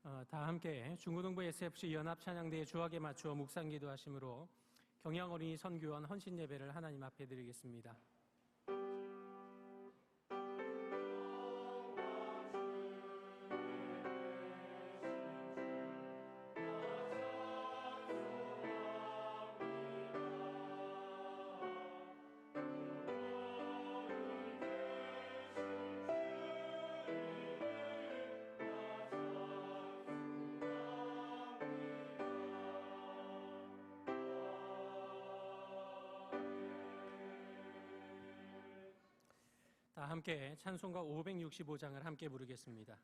다 함께 중고등부 SFC 연합찬양대의 주악에 맞추어 묵상기도 하심으로 경양어린이 선교원 헌신예배를 하나님 앞에 드리겠습니다. 다 함께 찬송가 565장을 함께 부르겠습니다.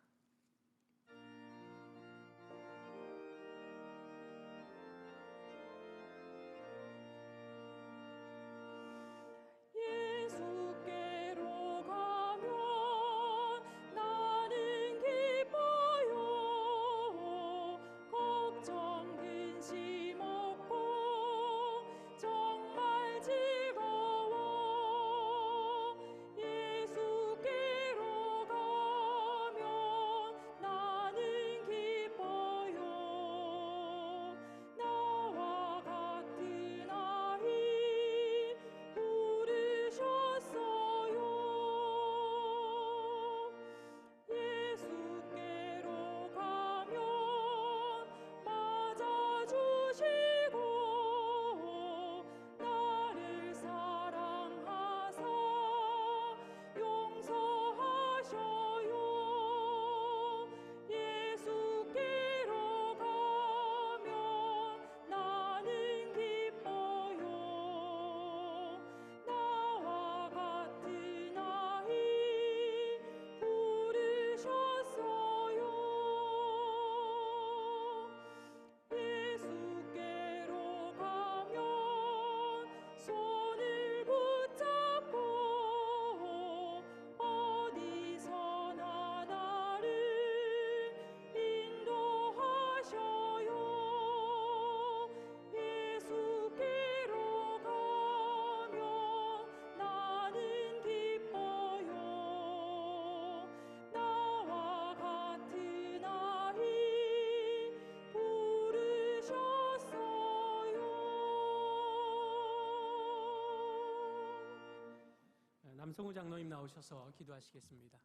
남성우 장로님 나오셔서 기도하시겠습니다.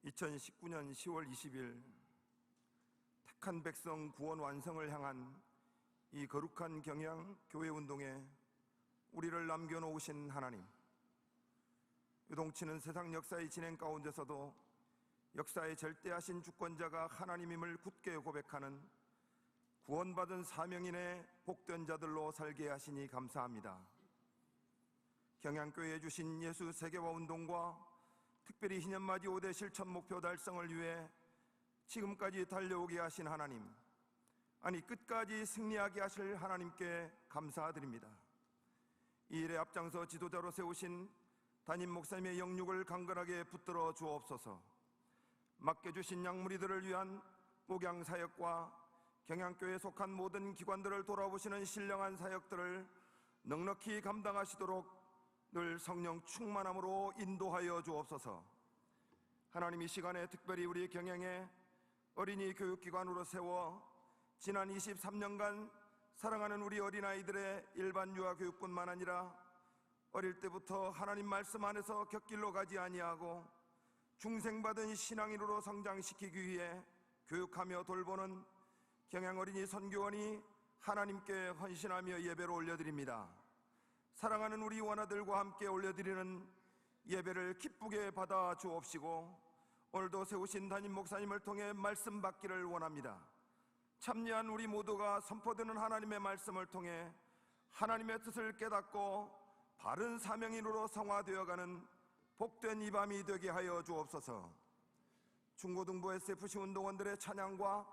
(2019년 10월 20일) 택한 백성 구원 완성을 향한 이 거룩한 경양 교회 운동에 우리를 남겨놓으신 하나님, 요동치는 세상 역사의 진행 가운데서도 역사의 절대하신 주권자가 하나님임을 굳게 고백하는 구원받은 사명인의 복된 자들로 살게 하시니 감사합니다. 경양교회에 주신 예수 세계화 운동과 특별히 희년맞이 5대 실천 목표 달성을 위해 지금까지 달려오게 하신 하나님, 아니 끝까지 승리하게 하실 하나님께 감사드립니다. 이 일에 앞장서 지도자로 세우신 담임 목사님의 영육을 강건하게 붙들어 주옵소서. 맡겨주신 양무리들을 위한 목양 사역과 경양교회에 속한 모든 기관들을 돌아보시는 신령한 사역들을 넉넉히 감당하시도록 늘 성령 충만함으로 인도하여 주옵소서. 하나님, 이 시간에 특별히 우리 경양에 어린이 교육기관으로 세워 지난 23년간 사랑하는 우리 어린아이들의 일반 유아교육뿐만 아니라 어릴 때부터 하나님 말씀 안에서 곁길로 가지 아니하고 중생받은 신앙인으로 성장시키기 위해 교육하며 돌보는 경양어린이 선교원이 하나님께 헌신하며 예배를 올려드립니다. 사랑하는 우리 원아들과 함께 올려드리는 예배를 기쁘게 받아 주옵시고 오늘도 세우신 담임 목사님을 통해 말씀 받기를 원합니다. 참여한 우리 모두가 선포되는 하나님의 말씀을 통해 하나님의 뜻을 깨닫고 바른 사명인으로 성화되어가는 복된 이 밤이 되게 하여 주옵소서. 중고등부 SFC 운동원들의 찬양과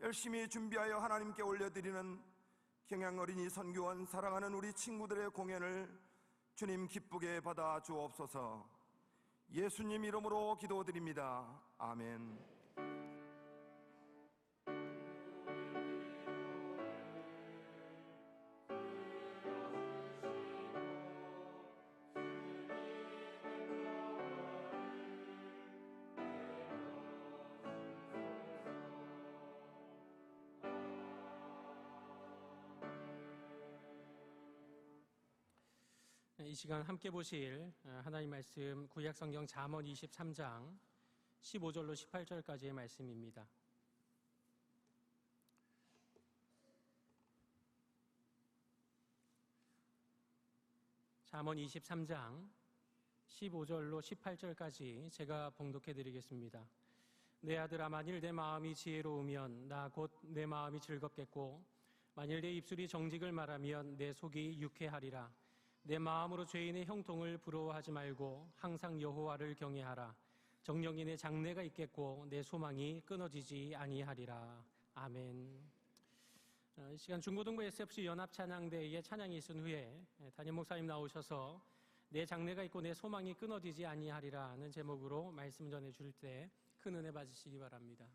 열심히 준비하여 하나님께 올려드리는 경양어린이 선교원 사랑하는 우리 친구들의 공연을 주님 기쁘게 받아 주옵소서. 예수님 이름으로 기도드립니다. 아멘. 이 시간 함께 보실 하나님 말씀 구약성경 잠언 23장 15절로 18절까지의 말씀입니다. 잠언 23장 15절로 18절까지 제가 봉독해 드리겠습니다. 내 아들아, 만일 내 마음이 지혜로우면 나 곧 내 마음이 즐겁겠고, 만일 내 입술이 정직을 말하면 내 속이 유쾌하리라. 내 마음으로 죄인의 형통을 부러워하지 말고 항상 여호와를 경외하라. 정령인의 장래가 있겠고 내 소망이 끊어지지 아니하리라. 아멘. 이 시간 중고등부 SFC 연합찬양대의 찬양이 있은 후에 담임 목사님 나오셔서 내 장래가 있고 내 소망이 끊어지지 아니하리라는 제목으로 말씀 전해 줄 때 큰 은혜 받으시기 바랍니다.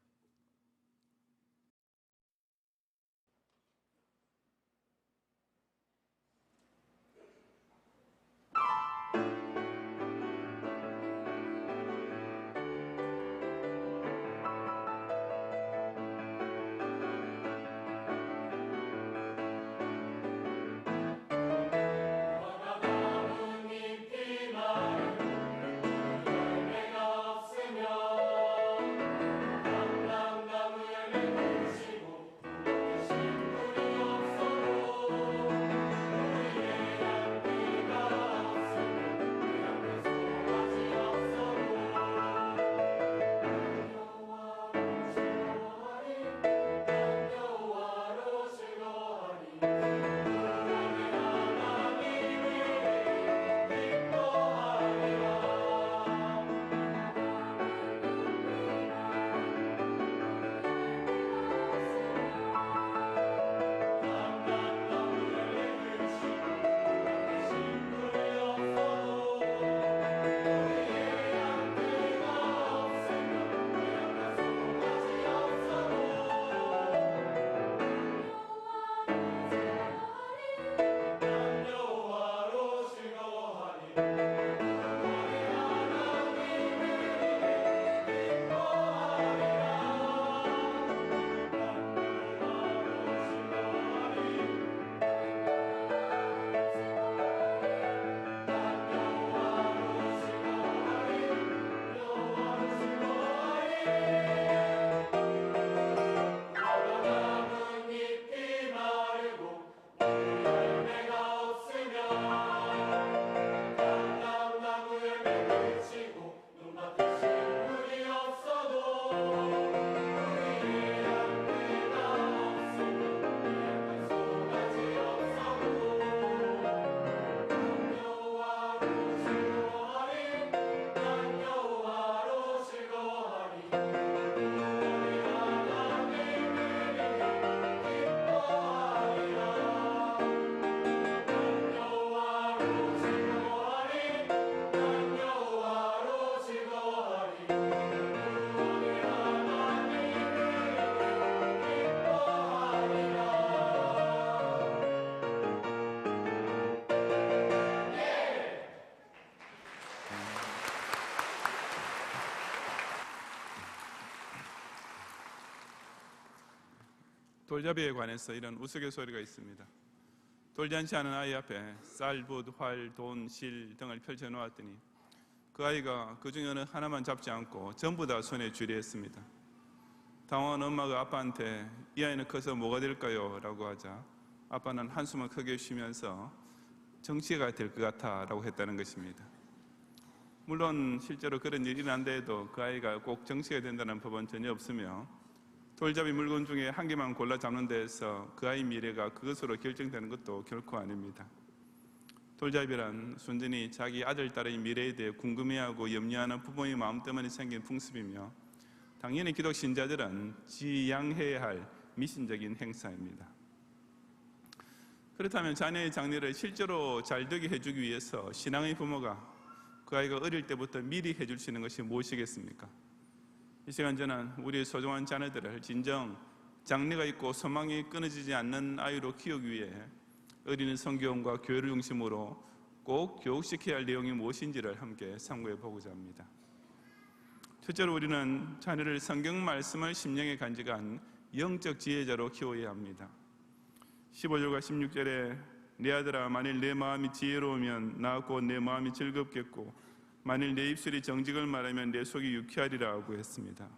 돌잡이에 관해서 이런 우스갯소리가 있습니다. 돌잔치하는 아이 앞에 쌀, 붓, 활, 돈, 실 등을 펼쳐 놓았더니 그 아이가 그 중에 어느 하나만 잡지 않고 전부 다 손에 쥐리했습니다. 당황한 엄마가 아빠한테 이 아이는 커서 뭐가 될까요? 라고 하자 아빠는 한숨을 크게 쉬면서 정치가 될 것 같아 라고 했다는 것입니다. 물론 실제로 그런 일이 일어난다 해도 그 아이가 꼭 정치가 된다는 법은 전혀 없으며 돌잡이 물건 중에 한 개만 골라 잡는 데에서 그 아이 미래가 그것으로 결정되는 것도 결코 아닙니다. 돌잡이란 순전히 자기 아들, 딸의 미래에 대해 궁금해하고 염려하는 부모의 마음 때문에 생긴 풍습이며 당연히 기독 신자들은 지양해야 할 미신적인 행사입니다. 그렇다면 자녀의 장래를 실제로 잘 되게 해주기 위해서 신앙의 부모가 그 아이가 어릴 때부터 미리 해줄 수 있는 것이 무엇이겠습니까? 이 시간 저는 우리의 소중한 자녀들을 진정 장래가 있고 소망이 끊어지지 않는 아이로 키우기 위해 어린이 성경과 교회를 중심으로 꼭 교육시켜야 할 내용이 무엇인지를 함께 상고해 보고자 합니다. 첫째로 우리는 자녀를 성경 말씀을 심령에 간직한 영적 지혜자로 키워야 합니다. 15절과 16절에 내 아들아 만일 내 마음이 지혜로우면 나 곧 내 마음이 즐겁겠고 만일 내 입술이 정직을 말하면 내 속이 유쾌하리라고 했습니다.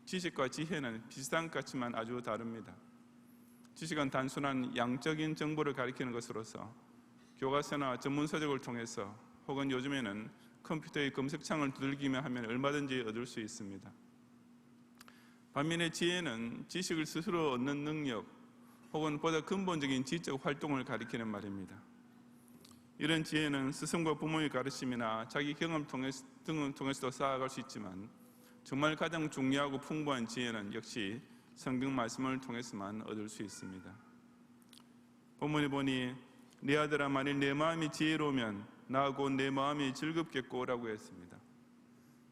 지식과 지혜는 비슷한 것 같지만 아주 다릅니다. 지식은 단순한 양적인 정보를 가리키는 것으로서 교과서나 전문 서적을 통해서 혹은 요즘에는 컴퓨터의 검색창을 두들기며 하면 얼마든지 얻을 수 있습니다. 반면에 지혜는 지식을 스스로 얻는 능력 혹은 보다 근본적인 지적 활동을 가리키는 말입니다. 이런 지혜는 스승과 부모의 가르침이나 자기 경험 등을 통해서도 쌓아갈 수 있지만 정말 가장 중요하고 풍부한 지혜는 역시 성경 말씀을 통해서만 얻을 수 있습니다. 본문에 보니 내 아들아 만일 내 마음이 지혜로우면 나 곧 내 마음이 즐겁겠고 라고 했습니다.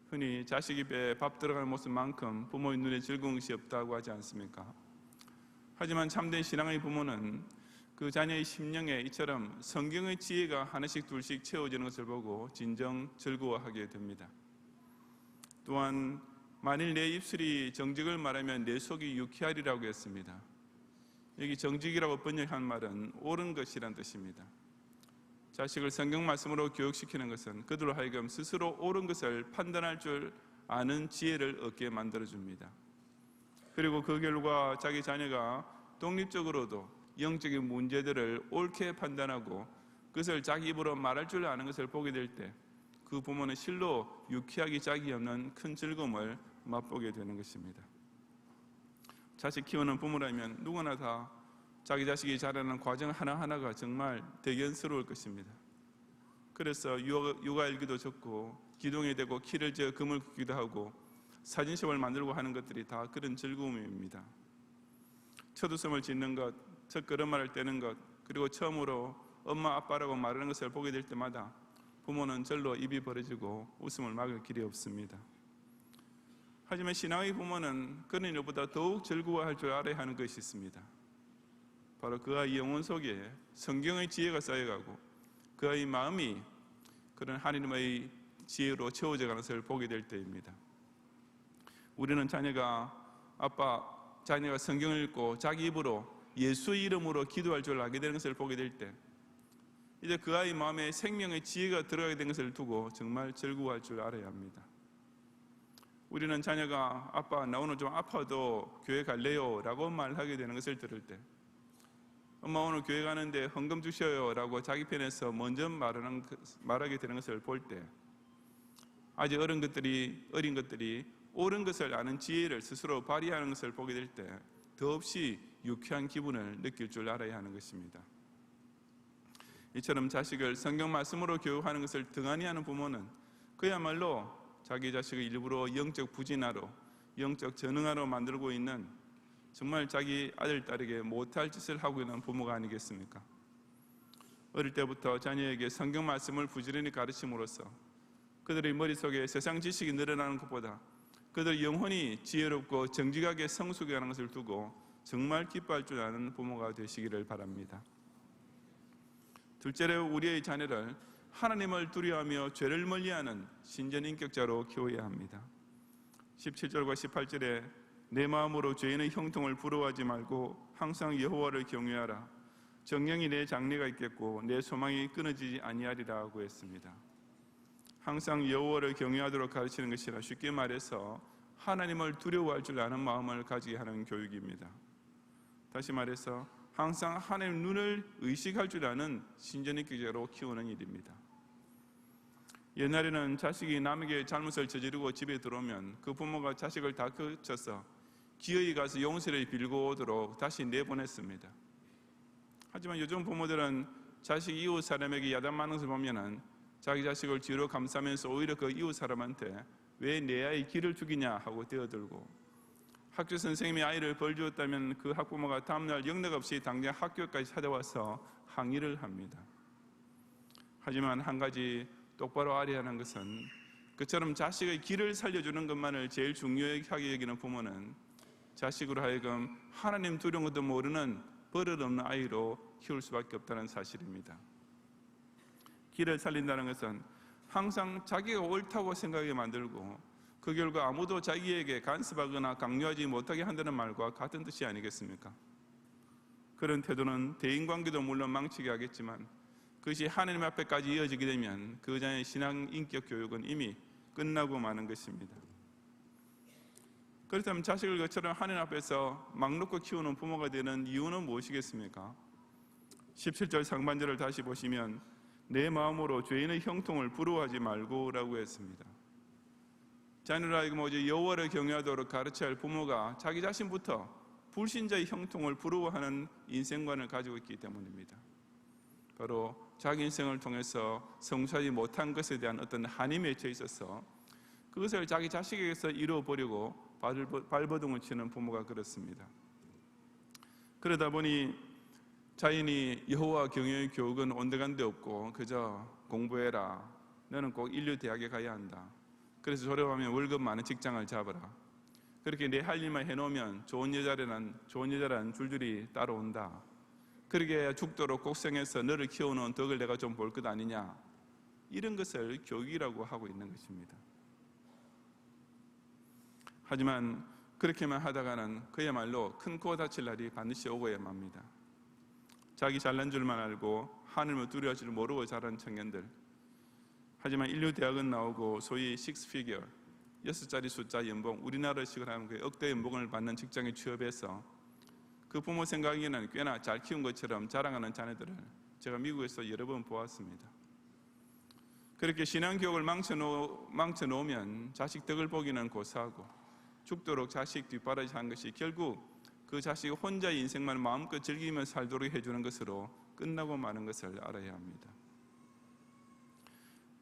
흔히 자식 입에 밥 들어가는 모습만큼 부모의 눈에 즐거운 것이 없다고 하지 않습니까? 하지만 참된 신앙의 부모는 그 자녀의 심령에 이처럼 성경의 지혜가 하나씩 둘씩 채워지는 것을 보고 진정 즐거워하게 됩니다. 또한 만일 내 입술이 정직을 말하면 내 속이 유쾌하리라고 했습니다. 여기 정직이라고 번역한 말은 옳은 것이란 뜻입니다. 자식을 성경 말씀으로 교육시키는 것은 그들로 하여금 스스로 옳은 것을 판단할 줄 아는 지혜를 얻게 만들어줍니다. 그리고 그 결과 자기 자녀가 독립적으로도 영적인 문제들을 옳게 판단하고 그것을 자기 입으로 말할 줄 아는 것을 보게 될 때 그 부모는 실로 유쾌하기 짝이 없는 큰 즐거움을 맛보게 되는 것입니다. 자식 키우는 부모라면 누구나 다 자기 자식이 자라는 과정 하나하나가 정말 대견스러울 것입니다. 그래서 육아일기도 적고 기둥이 되고 키를 재어 금을 긋기도 하고 사진첩을 만들고 하는 것들이 다 그런 즐거움입니다. 첫 웃음을 짓는 것, 첫 걸음마를 떼는 것, 그리고 처음으로 엄마 아빠라고 말하는 것을 보게 될 때마다 부모는 절로 입이 벌어지고 웃음을 막을 길이 없습니다. 하지만 신앙의 부모는 그런 일보다 더욱 즐거워할 줄 알아야 하는 것이 있습니다. 바로 그 아이 영혼 속에 성경의 지혜가 쌓여가고 그 아이 마음이 그런 하나님의 지혜로 채워져 가는 것을 보게 될 때입니다. 우리는 자녀가 성경을 읽고 자기 입으로 예수의 이름으로 기도할 줄 알게 되는 것을 보게 될 때 이제 그 아이 마음에 생명의 지혜가 들어가게 된 것을 두고 정말 즐거워할 줄 알아야 합니다. 우리는 자녀가 아빠 나 오늘 좀 아파도 교회 갈래요? 라고 말하게 되는 것을 들을 때 엄마 오늘 교회 가는데 헌금 주셔요 라고 자기 편에서 먼저 말하게 되는 것을 볼 때 아직 어린 것들이 옳은 것을 아는 지혜를 스스로 발휘하는 것을 보게 될 때 더없이 유쾌한 기분을 느낄 줄 알아야 하는 것입니다. 이처럼 자식을 성경 말씀으로 교육하는 것을 등한히 하는 부모는 그야말로 자기 자식을 일부러 영적 부진하로 영적 전능하로 만들고 있는 정말 자기 아들 딸에게 못할 짓을 하고 있는 부모가 아니겠습니까? 어릴 때부터 자녀에게 성경 말씀을 부지런히 가르침으로써 그들의 머릿속에 세상 지식이 늘어나는 것보다 그들 영혼이 지혜롭고 정직하게 성숙해가는 것을 두고 정말 기뻐할 줄 아는 부모가 되시기를 바랍니다. 둘째로 우리의 자녀를 하나님을 두려워하며 죄를 멀리하는 신전인격자로 키워야 합니다. 17절과 18절에 내 마음으로 죄인의 형통을 부러워하지 말고 항상 여호와를 경외하라. 정령이 내 장래가 있겠고 내 소망이 끊어지지 아니하리라고 했습니다. 항상 여호와를 경외하도록 가르치는 것이라 쉽게 말해서 하나님을 두려워할 줄 아는 마음을 가지게 하는 교육입니다. 다시 말해서 항상 하나님 눈을 의식할 줄 아는 신전인격자로 키우는 일입니다. 옛날에는 자식이 남에게 잘못을 저지르고 집에 들어오면 그 부모가 자식을 다 거쳐서 기어이 가서 용서를 빌고 오도록 다시 내보냈습니다. 하지만 요즘 부모들은 자식 이웃 사람에게 야단맞는 것을 보면은 자기 자식을 뒤로 감싸면서 오히려 그 이웃 사람한테 왜 내 아이 기를 죽이냐 하고 뛰어들고 학교 선생님이 아이를 벌 주었다면 그 학부모가 다음날 영락 없이 당장 학교까지 찾아와서 항의를 합니다. 하지만 한 가지 똑바로 알아야 하는 것은 그처럼 자식의 길을 살려주는 것만을 제일 중요하게 여기는 부모는 자식으로 하여금 하나님 두려운 것도 모르는 버릇없는 아이로 키울 수밖에 없다는 사실입니다. 길을 살린다는 것은 항상 자기가 옳다고 생각하게 만들고 그 결과 아무도 자기에게 간섭하거나 강요하지 못하게 한다는 말과 같은 뜻이 아니겠습니까? 그런 태도는 대인관계도 물론 망치게 하겠지만 그것이 하나님 앞에까지 이어지게 되면 그 자의 신앙 인격 교육은 이미 끝나고 마는 것입니다. 그렇다면 자식을 그처럼 하나님 앞에서 막 놓고 키우는 부모가 되는 이유는 무엇이겠습니까? 17절 상반절을 다시 보시면 내 마음으로 죄인의 형통을 부러워하지 말고 라고 했습니다. 자녀를 하여금 오직 여호와를 경외하도록 가르쳐야 할 부모가 자기 자신부터 불신자의 형통을 부러워하는 인생관을 가지고 있기 때문입니다. 바로 자기 인생을 통해서 성취하지 못한 것에 대한 어떤 한이 맺혀 있어서 그것을 자기 자식에게서 이루어보려고 발버둥을 치는 부모가 그렇습니다. 그러다 보니 자인이 여호와 경외의 교육은 온데간데 없고 그저 공부해라, 너는 꼭 인류 대학에 가야 한다, 그래서 졸업하면 월급 많은 직장을 잡아라, 그렇게 내 할 일만 해놓으면 좋은 여자란 줄줄이 따라온다, 그렇게 죽도록 곡생해서 너를 키워놓은 덕을 내가 좀 볼 것 아니냐, 이런 것을 교육이라고 하고 있는 것입니다. 하지만 그렇게만 하다가는 그야말로 큰 코 다칠 날이 반드시 오고야 맙니다. 자기 잘난 줄만 알고 하늘을 두려워할 줄 모르고 자란 청년들, 하지만 인류 대학은 나오고 소위 6피겨 6자리 숫자 연봉, 우리나라식으로 하면 그 억대 연봉을 받는 직장에 취업해서 그 부모 생각에는 꽤나 잘 키운 것처럼 자랑하는 자녀들을 제가 미국에서 여러 번 보았습니다. 그렇게 신앙교육을 망쳐놓으면 자식 덕을 보기는 고사하고 죽도록 자식 뒷바라지 하는 것이 결국 그 자식이 혼자의 인생만 마음껏 즐기며 살도록 해주는 것으로 끝나고 마는 것을 알아야 합니다.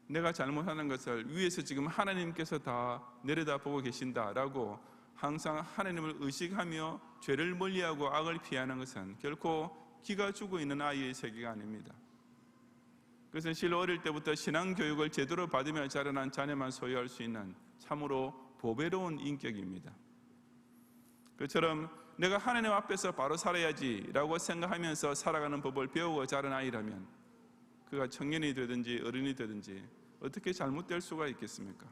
내가 잘못하는 것을 위에서 지금 하나님께서 다 내려다보고 계신다라고 항상 하나님을 의식하며 죄를 멀리하고 악을 피하는 것은 결코 기가 죽어 있는 아이의 세계가 아닙니다. 그것은 실로 어릴 때부터 신앙교육을 제대로 받으며 자라난 자녀만 소유할 수 있는 참으로 보배로운 인격입니다. 그처럼 내가 하나님 앞에서 바로 살아야지라고 생각하면서 살아가는 법을 배우고 자란 아이라면 그가 청년이 되든지 어른이 되든지 어떻게 잘못될 수가 있겠습니까?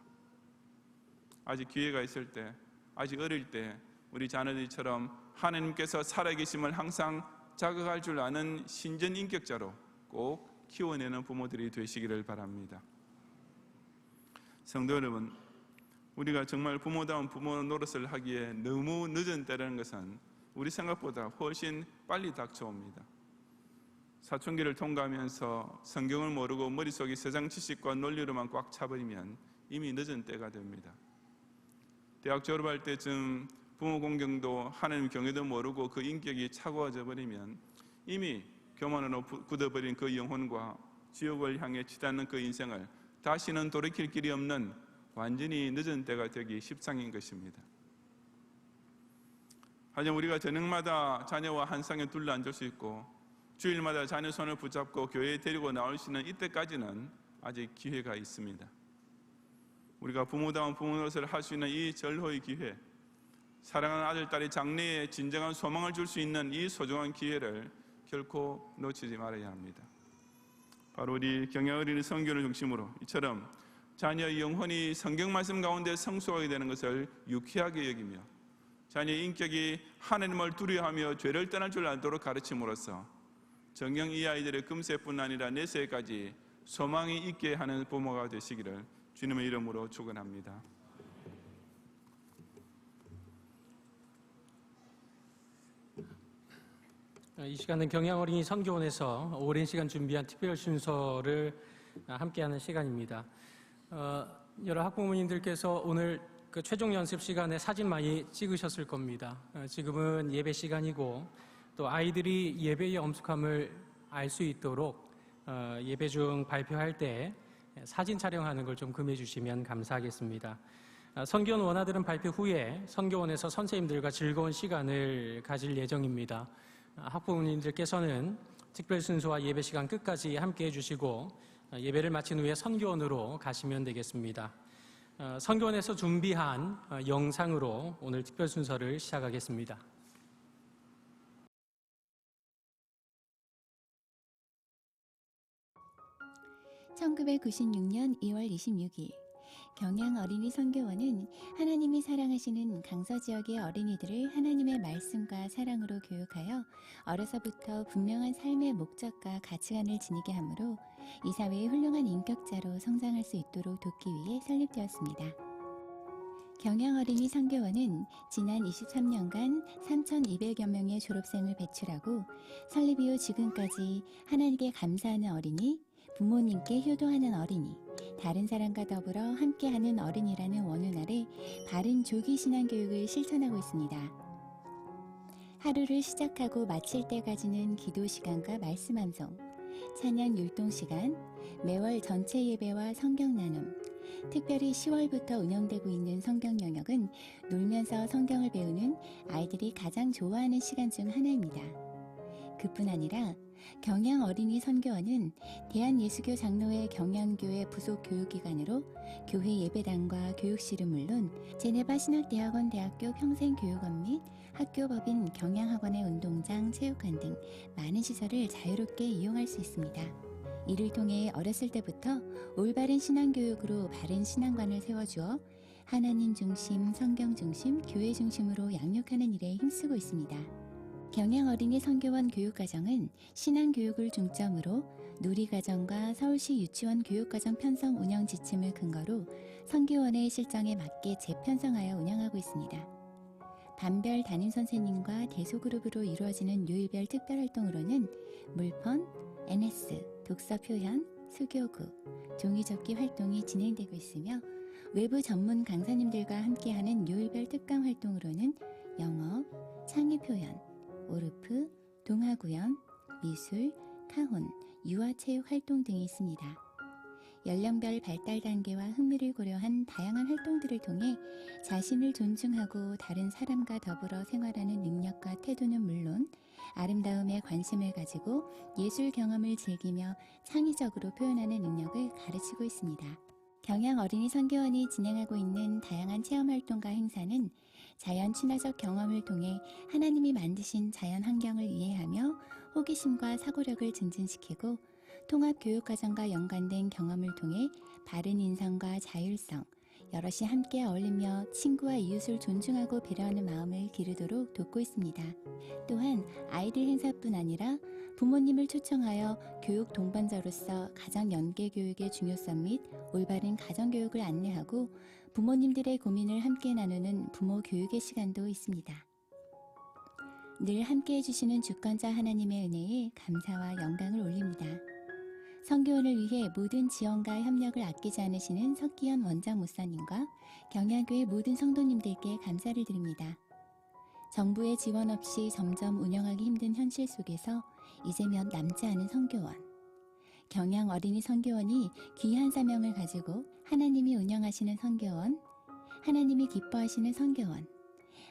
아직 기회가 있을 때, 아직 어릴 때 우리 자녀들처럼 하나님께서 살아계심을 항상 자각할 줄 아는 신전 인격자로 꼭 키워내는 부모들이 되시기를 바랍니다. 성도 여러분, 우리가 정말 부모다운 부모 노릇을 하기에 너무 늦은 때라는 것은 우리 생각보다 훨씬 빨리 닥쳐옵니다. 사춘기를 통과하면서 성경을 모르고 머릿속이 세상 지식과 논리로만 꽉 차버리면 이미 늦은 때가 됩니다. 대학 졸업할 때쯤 부모 공경도 하나님 경외도 모르고 그 인격이 차가워져 버리면 이미 교만으로 굳어버린 그 영혼과 지옥을 향해 치닫는 그 인생을 다시는 돌이킬 길이 없는 완전히 늦은 때가 되기 십상인 것입니다. 하지만 우리가 저녁마다 자녀와 한 상에 둘러앉을 수 있고 주일마다 자녀 손을 붙잡고 교회에 데리고 나올 수 있는 이때까지는 아직 기회가 있습니다. 우리가 부모다운 부모 노릇을 할 수 있는 이 절호의 기회, 사랑하는 아들, 딸의 장래에 진정한 소망을 줄 수 있는 이 소중한 기회를 결코 놓치지 말아야 합니다. 바로 우리 경영 어린이 선교를 중심으로 이처럼 자녀의 영혼이 성경 말씀 가운데 성숙하게 되는 것을 유쾌하게 여기며 자녀의 인격이 하나님을 두려워하며 죄를 떠날 줄 알도록 가르침으로써 정녕 이 아이들의 금세뿐 아니라 내세까지 소망이 있게 하는 부모가 되시기를 주님의 이름으로 축원합니다. 이 시간은 경양어린이 선교원에서 오랜 시간 준비한 특별 순서를 함께하는 시간입니다. 여러 학부모님들께서 오늘 그 최종 연습 시간에 사진 많이 찍으셨을 겁니다. 지금은 예배 시간이고 또 아이들이 예배의 엄숙함을 알 수 있도록 예배 중 발표할 때 사진 촬영하는 걸 좀 금해 주시면 감사하겠습니다. 선교원 원아들은 발표 후에 선교원에서 선생님들과 즐거운 시간을 가질 예정입니다. 학부모님들께서는 특별 순서와 예배 시간 끝까지 함께 해주시고 예배를 마친 후에 선교원으로 가시면 되겠습니다. 선교원에서 준비한 영상으로 오늘 특별 순서를 시작하겠습니다. 1996년 2월 26일 경양 어린이 선교원은 하나님이 사랑하시는 강서 지역의 어린이들을 하나님의 말씀과 사랑으로 교육하여 어려서부터 분명한 삶의 목적과 가치관을 지니게 하므로 이 사회의 훌륭한 인격자로 성장할 수 있도록 돕기 위해 설립되었습니다. 경양 어린이 선교원은 지난 23년간 3,200여 명의 졸업생을 배출하고 설립 이후 지금까지 하나님께 감사하는 어린이, 부모님께 효도하는 어린이, 다른 사람과 더불어 함께하는 어린이라는 원훈 아래 바른 조기 신앙 교육을 실천하고 있습니다. 하루를 시작하고 마칠 때까지는 기도 시간과 말씀 암송, 찬양 율동 시간, 매월 전체 예배와 성경 나눔, 특별히 10월부터 운영되고 있는 성경 영역은 놀면서 성경을 배우는 아이들이 가장 좋아하는 시간 중 하나입니다. 그뿐 아니라 경양 어린이 선교원은 대한예수교 장로회 경양교회 부속 교육기관으로 교회 예배당과 교육실은 물론 제네바 신학대학원 대학교 평생교육원 및 학교법인 경양학원의 운동장, 체육관 등 많은 시설을 자유롭게 이용할 수 있습니다. 이를 통해 어렸을 때부터 올바른 신앙교육으로 바른 신앙관을 세워주어 하나님 중심, 성경 중심, 교회 중심으로 양육하는 일에 힘쓰고 있습니다. 경양 어린이 선교원 교육과정은 신앙교육을 중점으로 누리과정과 서울시 유치원 교육과정 편성 운영 지침을 근거로 선교원의 실정에 맞게 재편성하여 운영하고 있습니다. 반별 담임선생님과 대소그룹으로 이루어지는 요일별 특별활동으로는 물펀, NS, 독서 표현, 수교구, 종이접기 활동이 진행되고 있으며 외부 전문 강사님들과 함께하는 요일별 특강 활동으로는 영어, 창의표현, 오르프, 동화구연, 미술, 카혼, 유아체육 활동 등이 있습니다. 연령별 발달 단계와 흥미를 고려한 다양한 활동들을 통해 자신을 존중하고 다른 사람과 더불어 생활하는 능력과 태도는 물론 아름다움에 관심을 가지고 예술 경험을 즐기며 창의적으로 표현하는 능력을 가르치고 있습니다. 경양 어린이 선교원이 진행하고 있는 다양한 체험활동과 행사는 자연 친화적 경험을 통해 하나님이 만드신 자연 환경을 이해하며 호기심과 사고력을 증진시키고 통합교육과정과 연관된 경험을 통해 바른 인성과 자율성, 여럿이 함께 어울리며 친구와 이웃을 존중하고 배려하는 마음을 기르도록 돕고 있습니다. 또한 아이들 행사뿐 아니라 부모님을 초청하여 교육 동반자로서 가정 연계 교육의 중요성 및 올바른 가정교육을 안내하고 부모님들의 고민을 함께 나누는 부모 교육의 시간도 있습니다. 늘 함께 해주시는 주권자 하나님의 은혜에 감사와 영광을 올립니다. 선교원을 위해 모든 지원과 협력을 아끼지 않으시는 석기현 원장 목사님과 경양교회 모든 성도님들께 감사를 드립니다. 정부의 지원 없이 점점 운영하기 힘든 현실 속에서 이제 몇 남지 않은 선교원. 경양 어린이 선교원이 귀한 사명을 가지고 하나님이 운영하시는 선교원, 하나님이 기뻐하시는 선교원,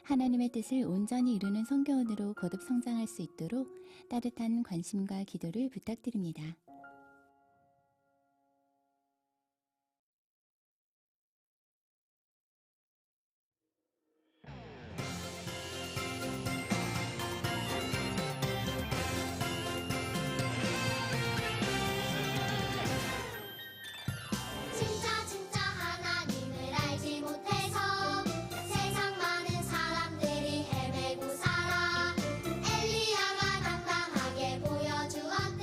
하나님의 뜻을 온전히 이루는 선교원으로 거듭 성장할 수 있도록 따뜻한 관심과 기도를 부탁드립니다. 진짜 하나님을 알지 못해서 세상 많은 사람들이 헤매고 살아. 엘리야가 당당하게 보여주었듯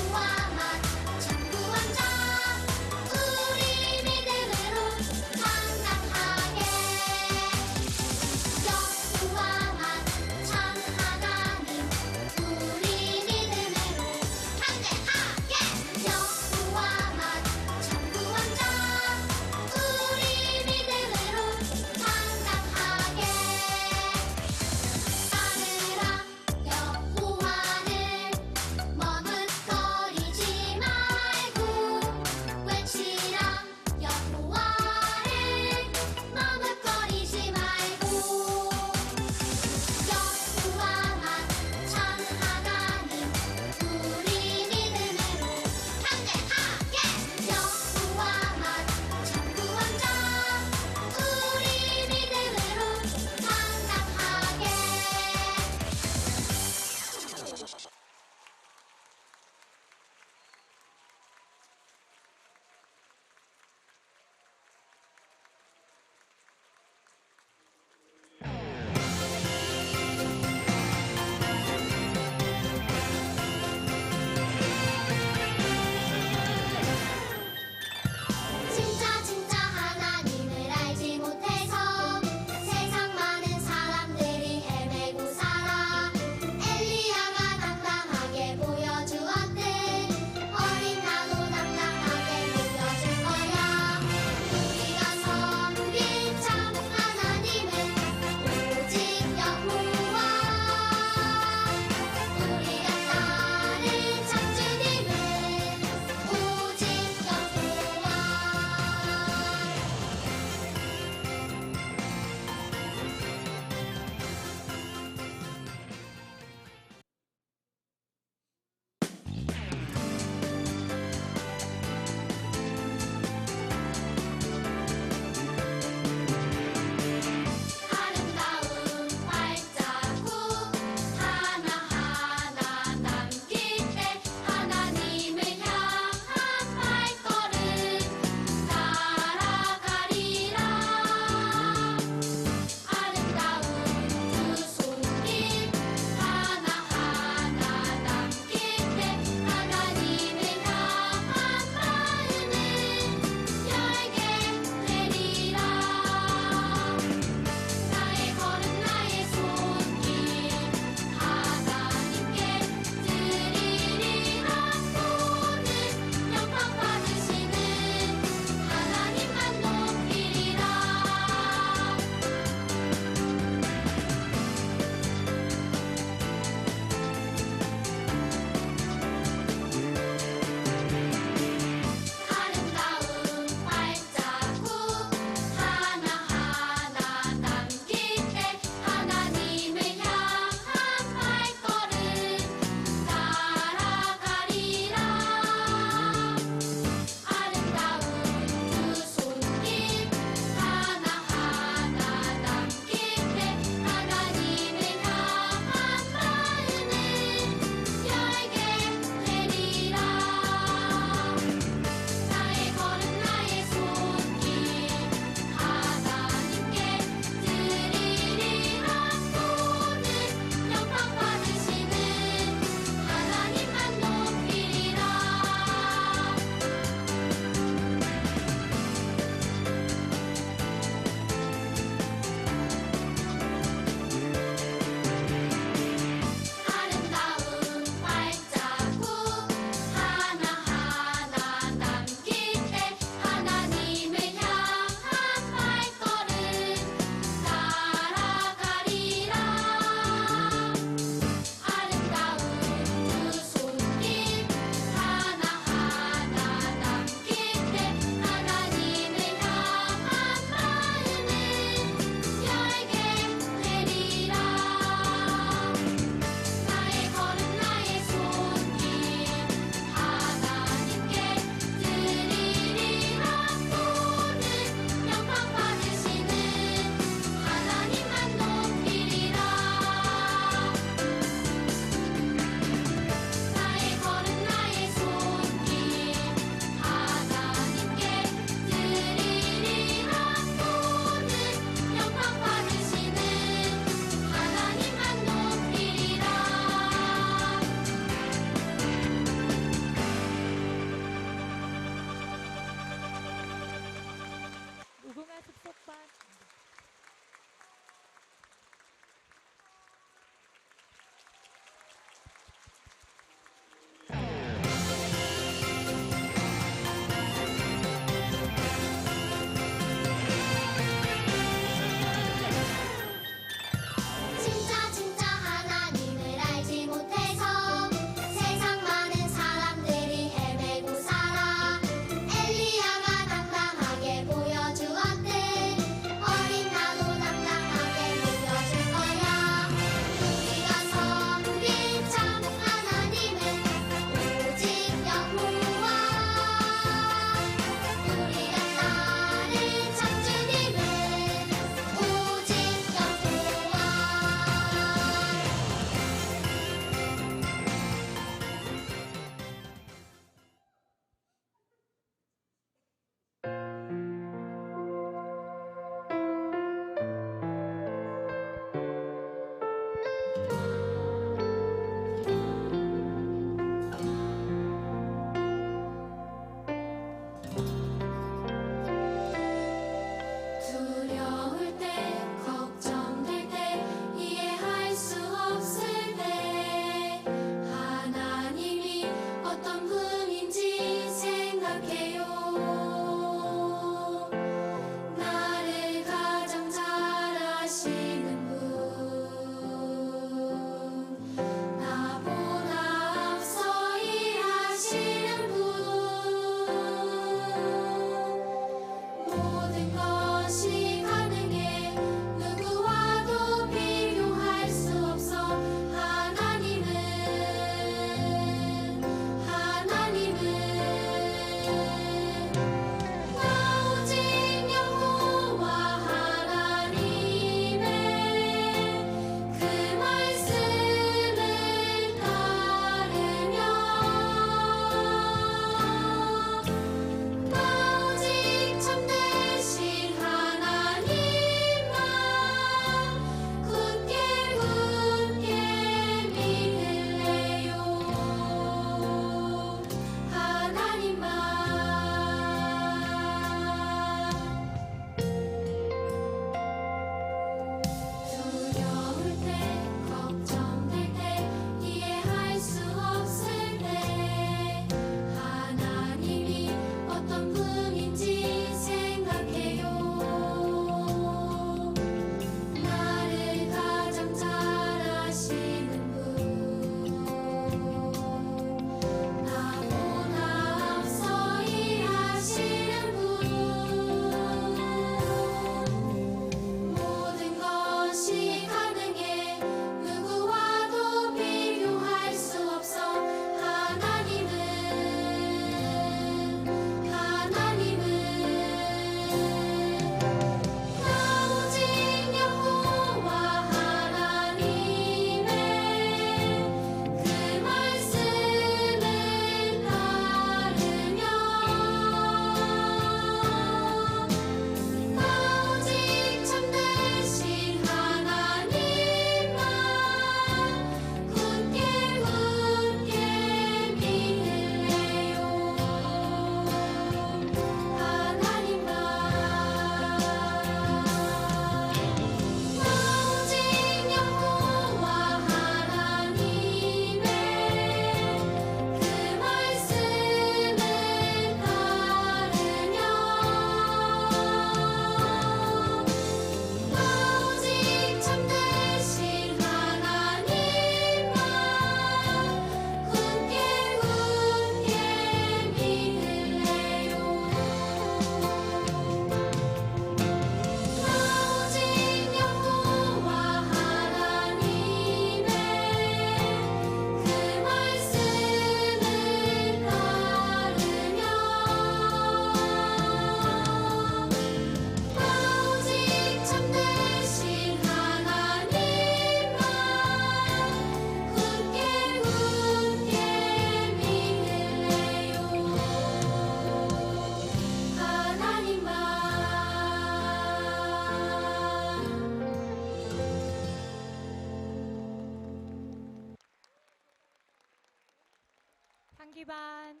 우리 반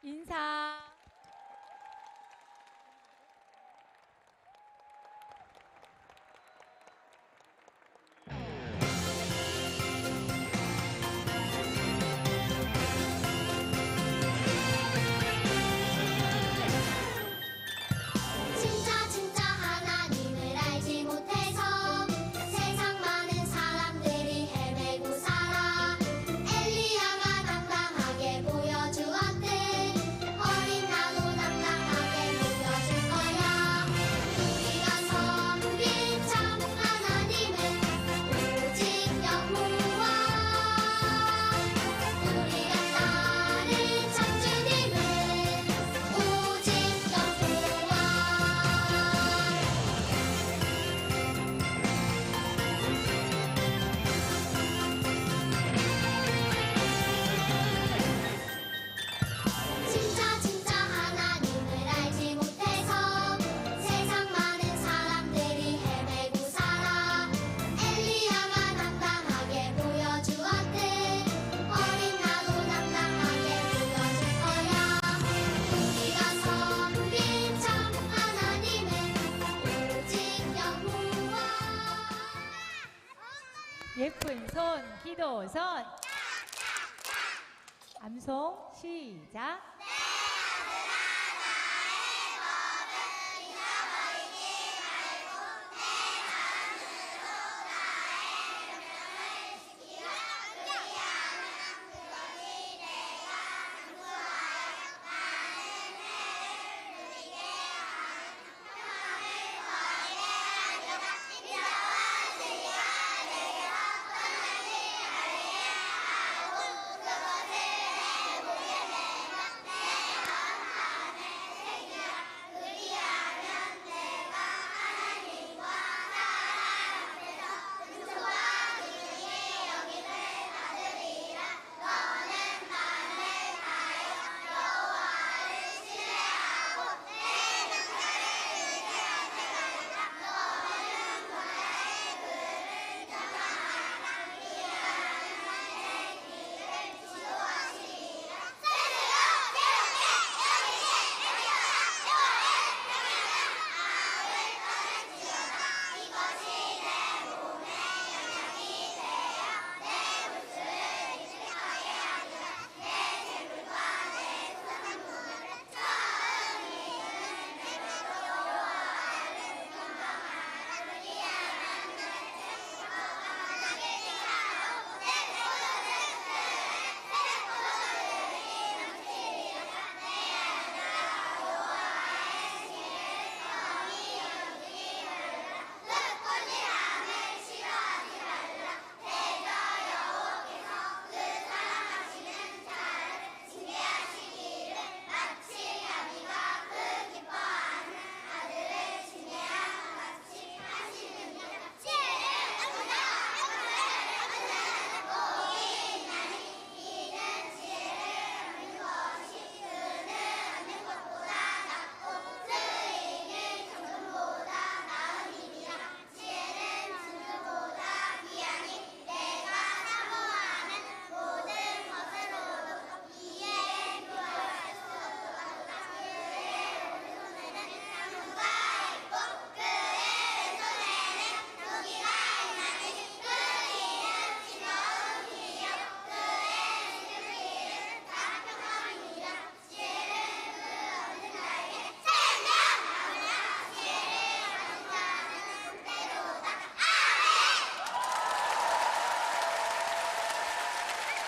인사. 진짜 하나님을 알지 못해서 세상 많은 사람들이 헤매고 살아. 엘리야가 당당하게 보여주었듯 어린 나도 당당하게 보여줄 거야. 우리가 섬길 참 하나님은 오직 여호와, 우리가 따를 참 주님은 오직 여호와. 진짜 하나님을 알지 못해서 세상 많은 사람들이 헤매고 살아. 엘리야가 당당하게 보여주었듯 어린 나도 당당하게 보여줄 거야. 우리가 섬길 참 하나님은 오직 여호와. 예쁜 손, 기도 손. 암송 시작.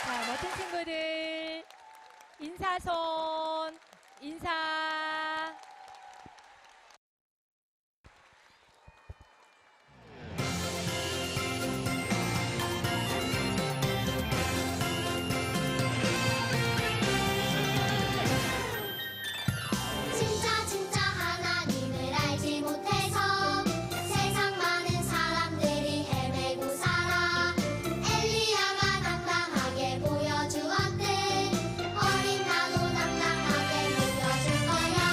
자, 멋진 친구들 인사손 인사. 진짜 하나님을 알지 못해서 세상 많은 사람들이 헤매고 살아. 엘리야가 당당하게 보여주었듯 어린 나도 당당하게 보여줄 거야.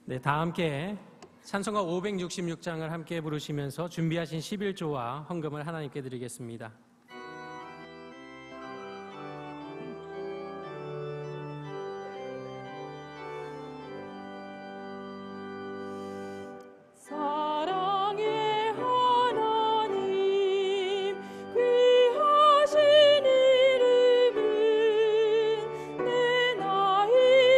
네, 다 함께 찬송가 566장을 함께 부르시면서 준비하신 11조와 헌금을 하나님께 드리겠습니다. 사랑의 하나님 귀하신 이름은 내 나이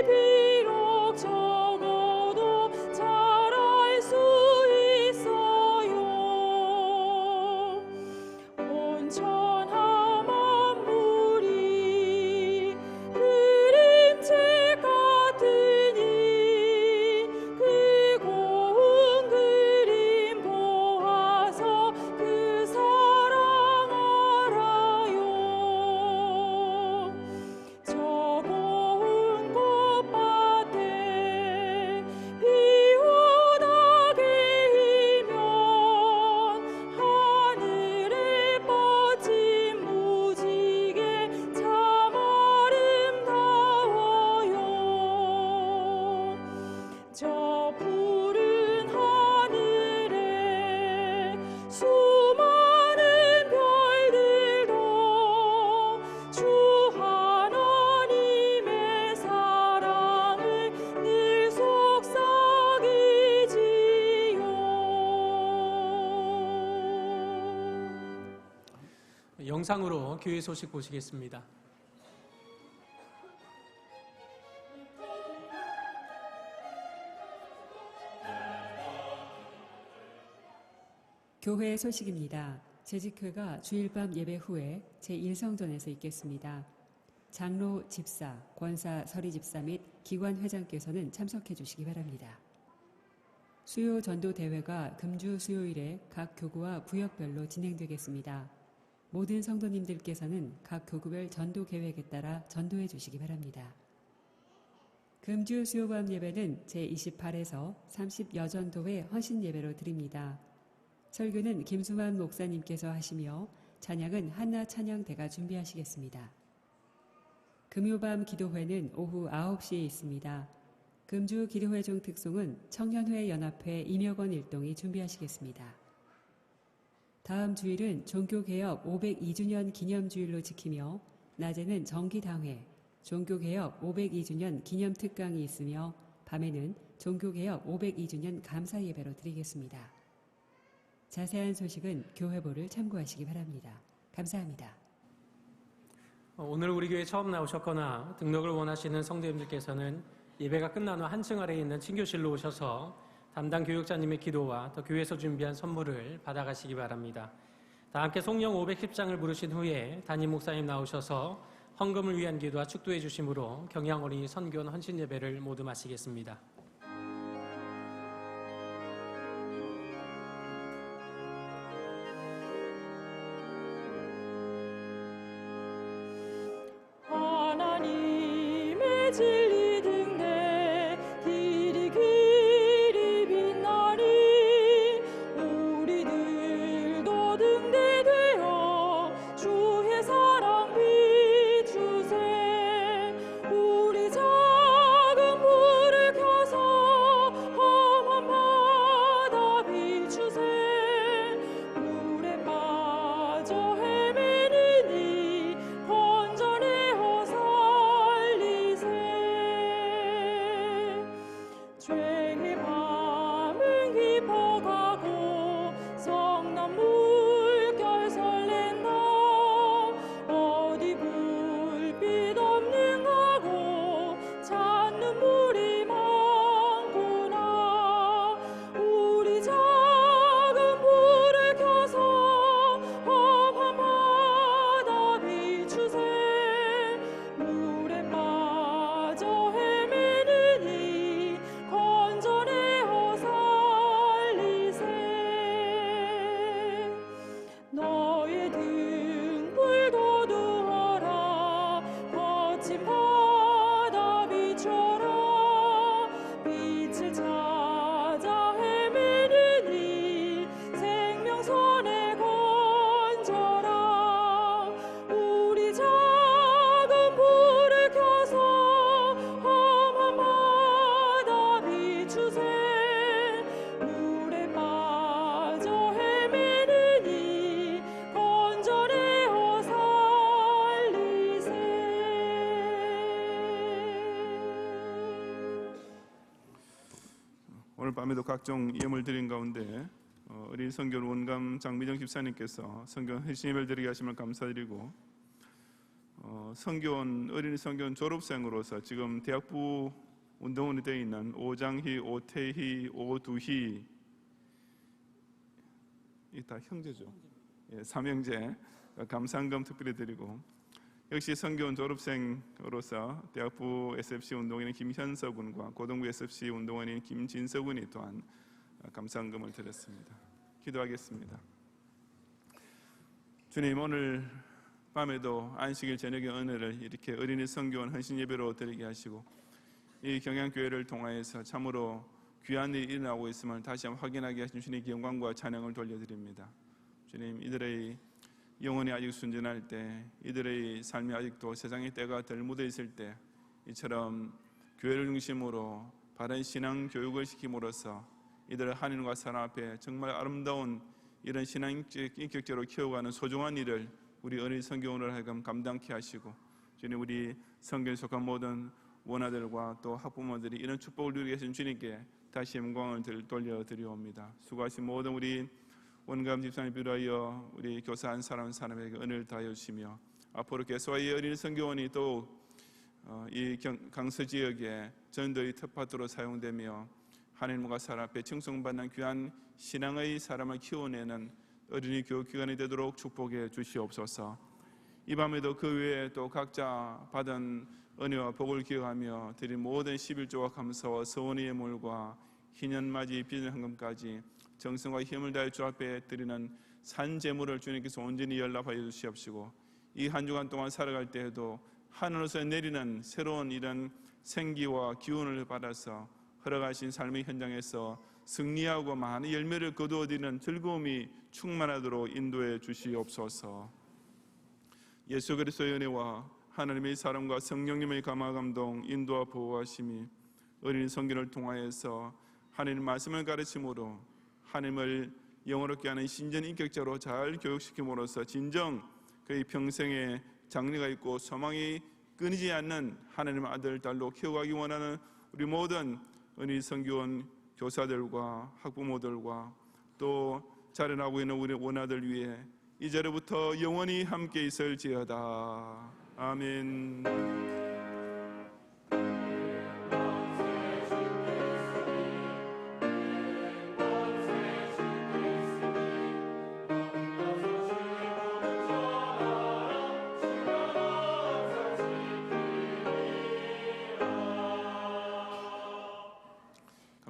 비록 적어도 잘 알 수 있어요. 온천한 만물이 그림책 같으니 그 고운 그림 보아서 그 사랑 알아요. 저 고운 꽃밭에 비오다 개이면 하늘에 뻗친 무지개 참 아름다워요. 저 푸른 하늘에 수많은 별들도 주 하나님의 사랑을 늘 속삭이지요. 영상으로 교회 소식 보시겠습니다. 교회 소식입니다. 재직회가 주일밤 예배 후에 제1성전에서 있겠습니다. 장로, 집사, 권사, 서리집사 및 기관 회장께서는 참석해 주시기 바랍니다. 수요 전도 대회가 금주 수요일에 각 교구와 구역별로 진행되겠습니다. 모든 성도님들께서는 각 교구별 전도 계획에 따라 전도해 주시기 바랍니다. 금주 수요밤 예배는 제28에서 30여 전도회 헌신 예배로 드립니다. 설교는 김수만 목사님께서 하시며 찬양은 한나 찬양대가 준비하시겠습니다. 금요밤 기도회는 오후 9시에 있습니다. 금주 기도회 중 특송은 청년회 연합회 임여건 일동이 준비하시겠습니다. 다음 주일은 종교개혁 502주년 기념주일로 지키며 낮에는 정기당회, 종교개혁 502주년 기념특강이 있으며 밤에는 종교개혁 502주년 감사예배로 드리겠습니다. 자세한 소식은 교회보를 참고하시기 바랍니다. 감사합니다. 오늘 우리 교회 처음 나오셨거나 등록을 원하시는 성도님들께서는 예배가 끝난 후 한층 아래에 있는 친교실로 오셔서 담당 교육자님의 기도와 또 교회에서 준비한 선물을 받아가시기 바랍니다. 다 함께 송영 510장을 부르신 후에 담임 목사님 나오셔서 헌금을 위한 기도와 축도해 주심으로 경양어린이 선교원 헌신 예배를 모두 마치겠습니다. 하나님의 진리 등대 길이 길이 빛나니 우리들도 등대되어 주의 사랑 비추세. 우리 작은 불을 켜서 험한 바다 비추세. 물에 빠져 헤매는 이 건져내어 살리세. 오늘 밤에도 각종 예물 드린 가운데 어린 성교원 원감 장미정 집사님께서 성교원 회신 예배를 드리게 하심을 감사드리고 어린이 성교원 졸업생으로서 지금 대학부 운동원이 되어 있는 오장희, 오태희, 오두희 이 다 형제죠. 예, 삼형제 감상금 특별히 드리고 역시 성교원 졸업생으로서 대학부 SFC 운동원인 김현서 군과 고등부 SFC 운동원인 김진서 군이 또한 감상금을 드렸습니다. 기도하겠습니다. 주님, 오늘 밤에도 안식일 저녁의 은혜를 이렇게 어린이 성교원 헌신 예배로 드리게 하시고 이 경양교회를 통하여서 참으로 귀한 일이 일어나고 있음을 다시 한번 확인하게 하신 주님께 영광과 찬양을 돌려드립니다. 주님, 이들의 영혼이 아직 순전할 때, 이들의 삶이 아직도 세상의 때가 덜 묻어 있을 때 이처럼 교회를 중심으로 바른 신앙 교육을 시킴으로써 이들을 하나님과 사람 앞에 정말 아름다운 이런 신앙 인격적으로 키워가는 소중한 일을 우리 어린이 성교원으로 하여금 감당케 하시고 주님, 우리 성교에 속한 모든 원아들과 또 학부모들이 이런 축복을 누리게 하신 주님께 다시 영광을 돌려드리옵니다. 수고하신 모든 우리 원감 집사님 비롯하여 우리 교사 한 사람에게 은혜를 다하여 주시며 앞으로 계속하여 이 어린이 성교원이 또 이 강서 지역의 전도의 텃밭으로 사용되며 하나님과 사람 앞에 칭송받는 귀한 신앙의 사람을 키워내는 어린이 교육기관이 되도록 축복해 주시옵소서. 이 밤에도 그 외에 또 각자 받은 은혜와 복을 기억하며 드린 모든 11조와 감사와 서원의 예물과 희년맞이 빚은 헌금까지 정성과 힘을 다해 주 앞에 드리는 산제물을 주님께서 온전히 연락하여 주시옵시고 이 한 주간 동안 살아갈 때에도 하늘에서 내리는 새로운 이런 생기와 기운을 받아서 흘러가신 삶의 현장에서 승리하고 많은 열매를 거두어들이는 즐거움이 충만하도록 인도해 주시옵소서. 예수 그리스도의 은혜와 하나님의 사랑과 성령님의 감화 감동 인도와 보호하심이 어린이 성경을 통하여서 하나님 말씀을 가르침으로 하나님을 영어롭게 하는 신전 인격자로 잘 교육시킴으로써 진정 그의 평생에 장래가 있고 소망이 끊이지 않는 하나님의 아들 딸로 키워가기 원하는 우리 모든 어린이 성교원 교사들과 학부모들과 또 자라나고 있는 우리 원아들 위해 이 자리부터 영원히 함께 있을지어다. 아멘.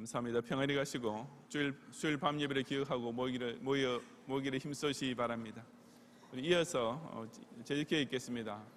감사합니다. 평안히 가시고 수요일 밤 예배를 기억하고 모이기를 힘쓰시 바랍니다. 우리 이어서 재직회에 있겠습니다.